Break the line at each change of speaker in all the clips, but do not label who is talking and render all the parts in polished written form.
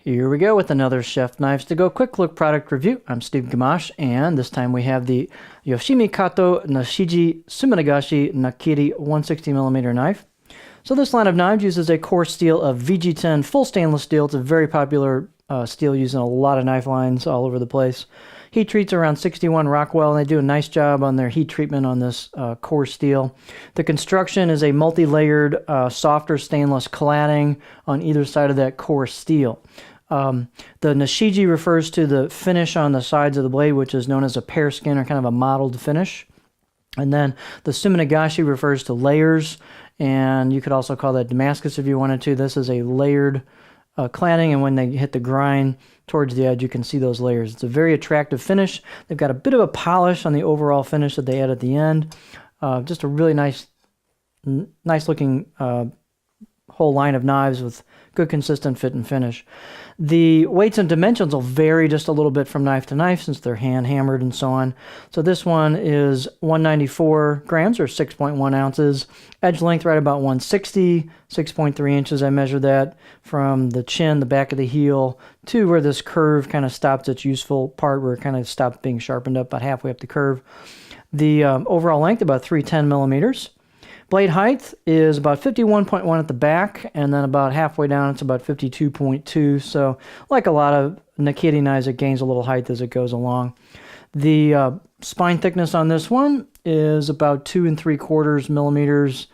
Here we go with another Chef Knives to Go quick look product review. I'm Steve Gamache, and this time we have the Yoshimi Kato Nashiji Suminagashi Nakiri 160mm knife. So this line of knives uses a core steel of VG10 full stainless steel. It's a very popular steel used in a lot of knife lines all over the place. Heat treats around 61 Rockwell, and they do a nice job on their heat treatment on this core steel. The construction is a multi-layered, softer stainless cladding on either side of that core steel. The Nashiji refers to the finish on the sides of the blade, which is known as a pear skin or kind of a mottled finish. And then the Suminagashi refers to layers, and you could also call that Damascus if you wanted to. This is a layered cladding, and when they hit the grind towards the edge, you can see those layers. It's a very attractive finish. They've got a bit of a polish on the overall finish that they add at the end. Just a really nice looking whole line of knives with good consistent fit and finish. The weights and dimensions will vary just a little bit from knife to knife since they're hand hammered and so on. So this one is 194 grams or 6.1 ounces. Edge length right about 160, 6.3 inches. I measured that from the chin, the back of the heel, to where this curve kind of stops its useful part, where it kind of stopped being sharpened up about halfway up the curve. The overall length about 310 millimeters. Blade height is about 51.1 at the back, and then about halfway down it's about 52.2. So like a lot of Nakiri knives, it gains a little height as it goes along. The spine thickness on this one is about 2 3/4 millimeters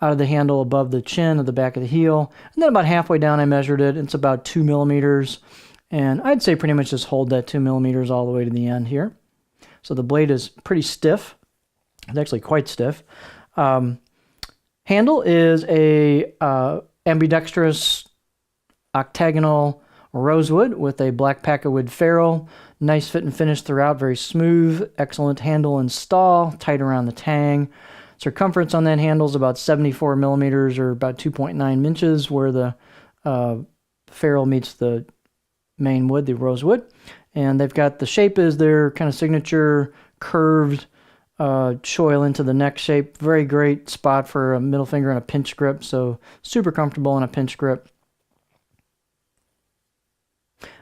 out of the handle above the chin of the back of the heel. And then about halfway down I measured it. It's about 2 millimeters. And I'd say pretty much just hold that 2 millimeters all the way to the end here. So the blade is pretty stiff. It's actually quite stiff. Handle is a ambidextrous octagonal rosewood with a black packawood ferrule. Nice fit and finish throughout, very smooth, excellent handle and stall, tight around the tang. Circumference on that handle is about 74 millimeters or about 2.9 inches where the ferrule meets the main wood, the rosewood. And they've got the shape is their kind of signature curved choil into the neck shape. Very great spot for a middle finger and a pinch grip, so super comfortable in a pinch grip.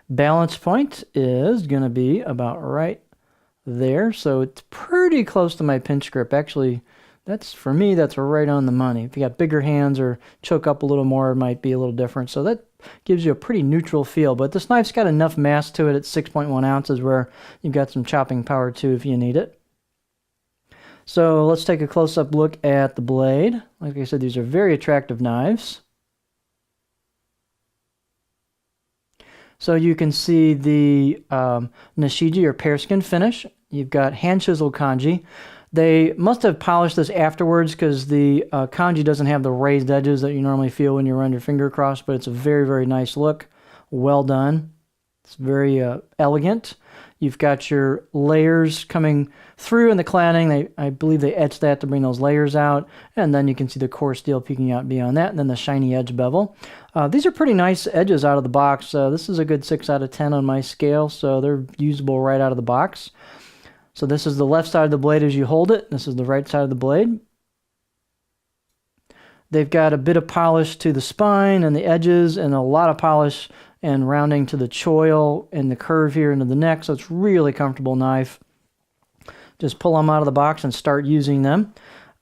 Balance point is going to be about right there, so it's pretty close to my pinch grip. Actually, for me, that's right on the money. If you got bigger hands or choke up a little more, it might be a little different. So that gives you a pretty neutral feel, but this knife's got enough mass to it at 6.1 ounces where you've got some chopping power too if you need it. So let's take a close-up look at the blade. Like I said, these are very attractive knives. So you can see the Nashiji or pear skin finish. You've got hand chiseled kanji. They must have polished this afterwards because the kanji doesn't have the raised edges that you normally feel when you run your finger across, but it's a very, very nice look. Well done. It's very elegant. You've got your layers coming through in the cladding. I believe they etched that to bring those layers out. And then you can see the core steel peeking out beyond that, and then the shiny edge bevel. These are pretty nice edges out of the box. This is a good 6 out of 10 on my scale, so they're usable right out of the box. So this is the left side of the blade as you hold it. This is the right side of the blade. They've got a bit of polish to the spine and the edges, and a lot of polish and rounding to the choil and the curve here into the neck, so it's really comfortable knife. Just pull them out of the box and start using them.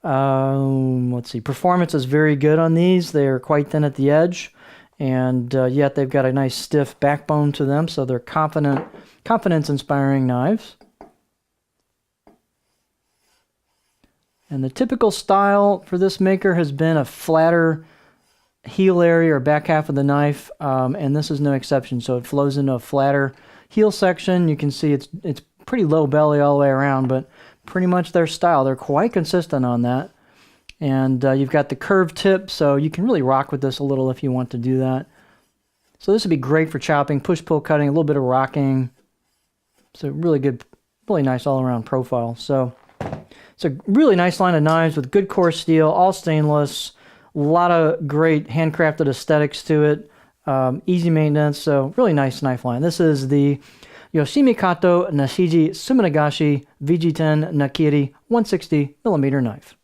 Let's see, performance is very good on these. They are quite thin at the edge, and yet they've got a nice stiff backbone to them, so they're confidence-inspiring knives. And the typical style for this maker has been a flatter heel area or back half of the knife, and this is no exception. So it flows into a flatter heel section. You can see it's pretty low belly all the way around, but pretty much their style. They're quite consistent on that. And you've got the curved tip, so you can really rock with this a little if you want to do that. So this would be great for chopping, push-pull cutting, a little bit of rocking. It's a really good, really nice all-around profile. So it's a really nice line of knives with good core steel, all stainless. A lot of great handcrafted aesthetics to it. Easy maintenance, so really nice knife line. This is the Yoshimi Kato Nashiji Suminagashi VG10 Nakiri 160mm knife.